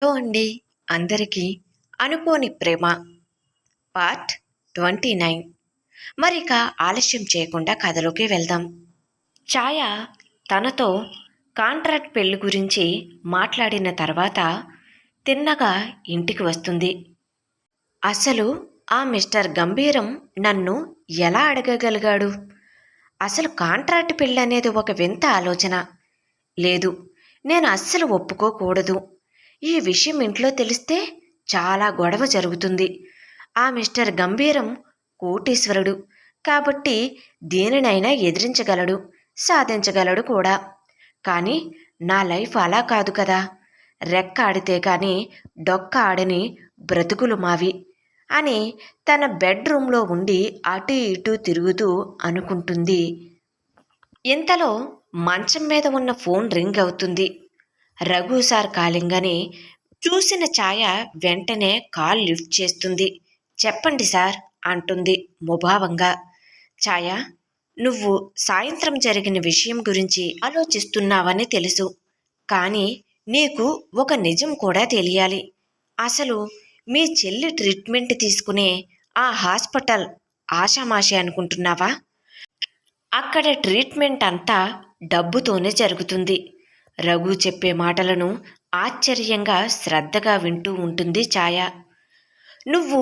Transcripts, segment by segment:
Hello అండి. అందరికీ అనుకోని ప్రేమ పార్ట్ 29. మరిక ఆలస్యం చేయకుండా కథలోకి వెళ్దాం. ఛాయ తనతో కాంట్రాక్ట్ పెళ్లి గురించి మాట్లాడిన తర్వాత తిన్నగా ఇంటికి వస్తుంది. అసలు ఆ మిస్టర్ గంభీరం నన్ను ఎలా అడగగలిగాడు? అసలు కాంట్రాక్ట్ పెళ్ళి అనేది ఒక వింత ఆలోచన. లేదు, నేను అస్సలు ఒప్పుకోకూడదు. ఈ విషయం ఇంట్లో తెలిస్తే చాలా గొడవ జరుగుతుంది. ఆ మిస్టర్ గంభీరం కోటీశ్వరుడు కాబట్టి దేనినైనా ఎదిరించగలడు, సాధించగలడు కూడా. కానీ నా లైఫ్ అలా కాదు కదా. రెక్క ఆడితే కానీ డొక్క ఆడని బ్రతుకులు మావి అని తన బెడ్రూమ్లో ఉండి అటు ఇటు తిరుగుతూ అనుకుంటుంది. ఇంతలో మంచం మీద ఉన్న ఫోన్ రింగ్ అవుతుంది. రఘు సార్ కాలింగ్ అని చూసిన ఛాయ వెంటనే కాల్ లిఫ్ట్ చేస్తుంది. చెప్పండి సార్ అంటుంది ముభావంగా. ఛాయ, నువ్వు సాయంత్రం జరిగిన విషయం గురించి ఆలోచిస్తున్నావని తెలుసు. కానీ నీకు ఒక నిజం కూడా తెలియాలి. అసలు మీ చెల్లి ట్రీట్మెంట్ తీసుకునే ఆ హాస్పిటల్ ఆషామాషి అనుకుంటున్నావా? అక్కడ ట్రీట్మెంట్ అంతా డబ్బుతోనే జరుగుతుంది. రఘు చెప్పే మాటలను ఆశ్చర్యంగా శ్రద్ధగా వింటూ ఉంటుంది ఛాయ. నువ్వు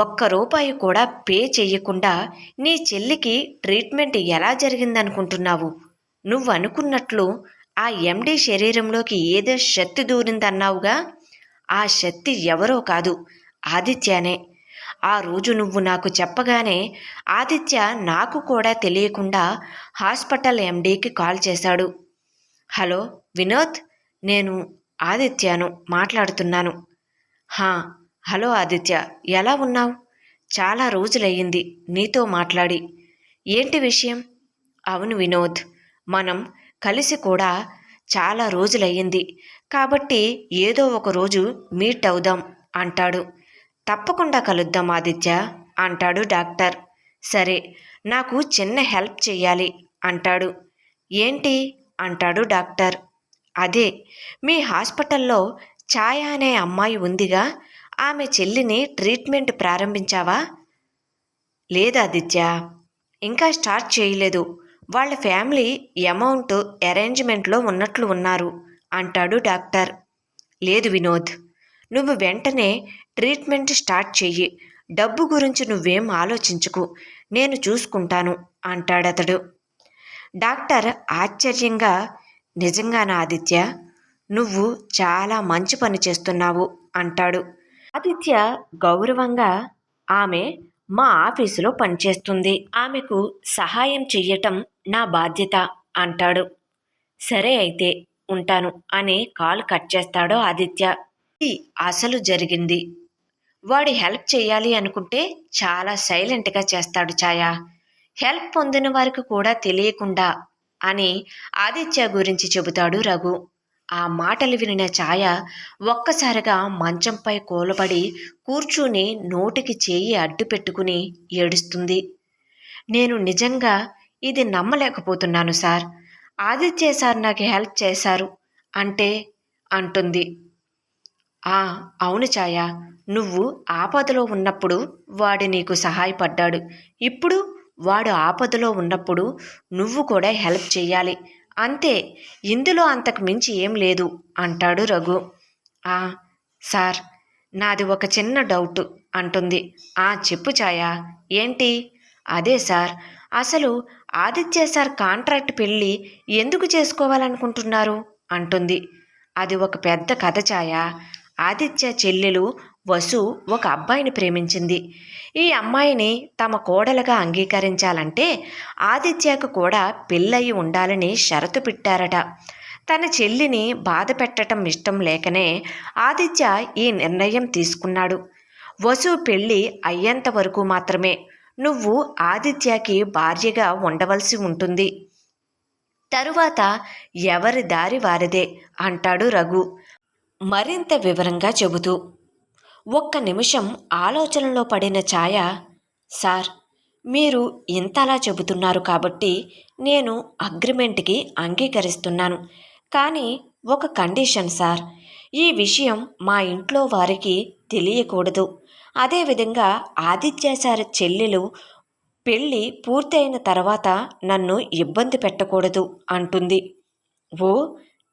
ఒక్క రూపాయి కూడా పే చెయ్యకుండా నీ చెల్లికి ట్రీట్మెంట్ ఎలా జరిగిందనుకుంటున్నావు? నువ్వు అనుకున్నట్లు ఆ ఎండి శరీరంలోకి ఏదో శక్తి దూరిందన్నావుగా. ఆ శక్తి ఎవరో కాదు, ఆదిత్యనే. ఆ రోజు నువ్వు నాకు చెప్పగానే ఆదిత్య నాకు కూడా తెలియకుండా హాస్పిటల్ ఎండీకి కాల్ చేశాడు. హలో వినోద్, నేను ఆదిత్యను మాట్లాడుతున్నాను. హా, హలో ఆదిత్య, ఎలా ఉన్నావు? చాలా రోజులయ్యింది నీతో మాట్లాడి. ఏంటి విషయం? అవును వినోద్, మనం కలిసి కూడా చాలా రోజులయ్యింది కాబట్టి ఏదో ఒక రోజు మీట్ అవుదాం అంటాడు. తప్పకుండా కలుద్దాం ఆదిత్య అంటాడు డాక్టర్. సరే, నాకు చిన్న హెల్ప్ చెయ్యాలి అంటాడు. ఏంటి అంటాడు డాక్టర్. అదే, మీ హాస్పిటల్లో ఛాయ అనే అమ్మాయి ఉందిగా, ఆమె చెల్లిని ట్రీట్మెంట్ ప్రారంభించావా? లేదాదిత్య, ఇంకా స్టార్ట్ చేయలేదు. వాళ్ళ ఫ్యామిలీ అమౌంట్ అరేంజ్మెంట్లో ఉన్నట్లు ఉన్నారు అంటాడు డాక్టర్. లేదు వినోద్, నువ్వు వెంటనే ట్రీట్మెంట్ స్టార్ట్ చెయ్యి. డబ్బు గురించి నువ్వేం ఆలోచించుకు, నేను చూసుకుంటాను అంటాడతడు. డాక్టర్ ఆశ్చర్యంగా, నిజంగానా ఆదిత్య? నువ్వు చాలా మంచి పని చేస్తున్నావు అంటాడు. ఆదిత్య గౌరవంగా, ఆమె మా ఆఫీసులో పనిచేస్తుంది. ఆమెకు సహాయం చెయ్యటం నా బాధ్యత అంటాడు. సరే అయితే ఉంటాను అని కాల్ కట్ చేస్తాడు ఆదిత్య. ఇది అసలు జరిగింది. వాడు హెల్ప్ చేయాలి అనుకుంటే చాలా సైలెంట్గా చేస్తాడు ఛాయ. హెల్ప్ పొందిన వారికి కూడా తెలియకుండా అని ఆదిత్య గురించి చెబుతాడు రఘు. ఆ మాటలు వినిన ఛాయ ఒక్కసారిగా మంచంపై కూలబడి కూర్చుని నోటికి చేయి అడ్డు పెట్టుకుని ఏడుస్తుంది. నేను నిజంగా ఇది నమ్మలేకపోతున్నాను సార్. ఆదిత్య సార్ నాకు హెల్ప్ చేశారు అంటే అంటుంది. అవును ఛాయ, నువ్వు ఆపదలో ఉన్నప్పుడు వాడు నీకు సహాయపడ్డాడు. ఇప్పుడు వాడు ఆపదలో ఉన్నప్పుడు నువ్వు కూడా హెల్ప్ చెయ్యాలి అంతే. ఇందులో అంతకు మించి ఏం లేదు అంటాడు రఘు. సార్, నాది ఒక చిన్న డౌట్ అంటుంది. చెప్పు ఛాయ, ఏంటి? అదే సార్, అసలు ఆదిత్య సార్ కాంట్రాక్ట్ పెళ్ళి ఎందుకు చేసుకోవాలనుకుంటున్నారు అంటుంది. అది ఒక పెద్ద కథ ఛాయ. ఆదిత్య చెల్లెలు వసు ఒక అబ్బాయిని ప్రేమించింది. ఈ అమ్మాయిని తమ కోడలుగా అంగీకరించాలంటే ఆదిత్యకు కూడా పెళ్ళయి ఉండాలని షరతు పెట్టారట. తన చెల్లిని బాధ పెట్టడం ఇష్టం లేకనే ఆదిత్య ఈ నిర్ణయం తీసుకున్నాడు. వసు పెళ్ళి అయ్యేంత వరకు మాత్రమే నువ్వు ఆదిత్యకి భార్యగా ఉండవలసి ఉంటుంది. తరువాత ఎవరి దారి వారిదే అంటాడు రఘు మరింత వివరంగా చెబుతూ. ఒక్క నిమిషం ఆలోచనలో పడిన ఛాయ, సార్, మీరు ఇంతలా చెబుతున్నారు కాబట్టి నేను అగ్రిమెంట్కి అంగీకరిస్తున్నాను. కానీ ఒక కండిషన్ సార్. ఈ విషయం మా ఇంట్లో వారికి తెలియకూడదు. అదేవిధంగా ఆదిత్య సార్ చెల్లెలు పెళ్ళి పూర్తయిన తర్వాత నన్ను ఇబ్బంది పెట్టకూడదు అంటుంది. ఓ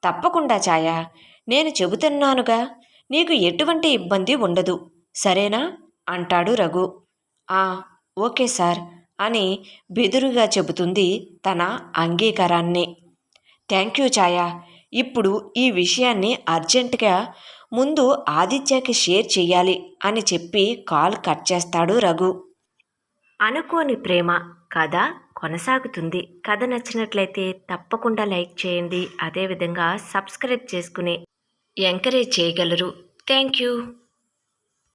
తప్పకుండా ఛాయ, నేను చెబుతున్నానుగా, నీకు ఎటువంటి ఇబ్బంది ఉండదు, సరేనా అంటాడు రఘు. ఆ ఓకే సార్ అని బెదురుగా చెబుతుంది తన అంగీకారాన్ని. థ్యాంక్ యూ ఛాయ, ఇప్పుడు ఈ విషయాన్ని అర్జెంటుగా ముందు ఆదిత్యకి షేర్ చెయ్యాలి అని చెప్పి కాల్ కట్ చేస్తాడు రఘు. అనుకోని ప్రేమ కథ కొనసాగుతుంది. కథ నచ్చినట్లయితే తప్పకుండా లైక్ చేయండి. అదేవిధంగా సబ్స్క్రైబ్ చేసుకుని ఎంకరేజ్ చేయగలరు. Thank you.